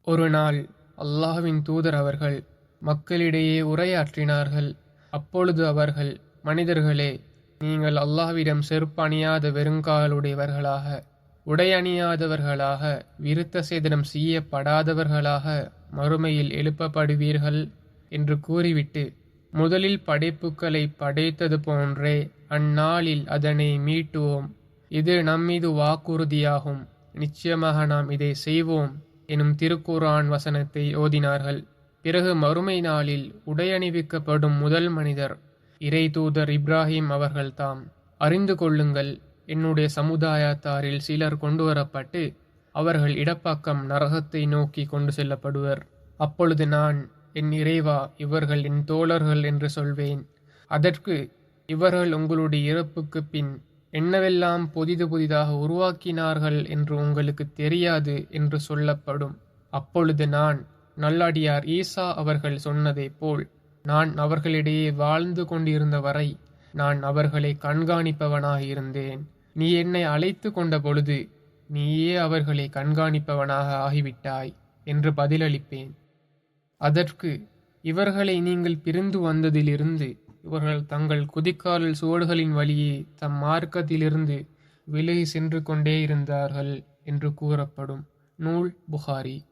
ஒரு நாள் அல்லாஹ்வின் தூதர் அவர்கள் மக்களிடையே உரையாற்றினார்கள். அப்பொழுது அவர்கள், மனிதர்களே, நீங்கள் அல்லாஹ்விடம் செருப்பு அணியாத வெறுங்காலுடையவர்களாக, உடை அணியாதவர்களாக, விருத்த சேதனம் செய்யப்படாதவர்களாக மறுமையில் எழுப்பப்படுவீர்கள் என்று கூறிவிட்டு, முதலில் படைப்புக்களை படைத்தது போன்றே அந்நாளில் அதனை மீட்டுவோம். இது நம்மீது வாக்குறுதியாகும். நிச்சயமாக நாம் இதை செய்வோம் எனும் திருக்குர்ஆன் வசனத்தை ஓதினார்கள். பிறகு மறுமை நாளில் உடையணிவிக்கப்படும் முதல் மனிதர் இறை தூதர் இப்ராஹிம் அவர்கள்தாம். அறிந்து கொள்ளுங்கள், என்னுடைய சமுதாயத்தாரில் சிலர் கொண்டுவரப்பட்டு அவர்கள் இடப்பக்கம் நரகத்தை நோக்கி கொண்டு செல்லப்படுவர். அப்பொழுது நான், என் இறைவா, இவர்கள் என் தோழர்கள் என்று சொல்வேன். அதற்கு, இவர்கள் உங்களுடைய இறப்புக்குப் பின் என்னவெல்லாம் புதிதாக உருவாக்கினார்கள் என்று உங்களுக்கு தெரியாது என்று சொல்லப்படும். அப்பொழுது நான், நல்லடியார் ஈசா அவர்கள் சொன்னதைப் போல், நான் அவர்களிடையே வாழ்ந்து கொண்டிருந்த வரை நான் அவர்களை கண்காணிப்பவனாக இருந்தேன். நீ என்னை அழைத்து கொண்ட பொழுது நீயே அவர்களை கண்காணிப்பவனாக ஆகிவிட்டாய் என்று பதிலளிப்பேன். அதற்கு, இவர்களை நீங்கள் பிரிந்து வந்ததிலிருந்து இவர்கள் தங்கள் குதிக்கால் சுவடுகளின் வழியே தம் மார்க்கத்திலிருந்து விலகி சென்று கொண்டே இருந்தார்கள் என்று கூறப்படும். நூல் புகாரி.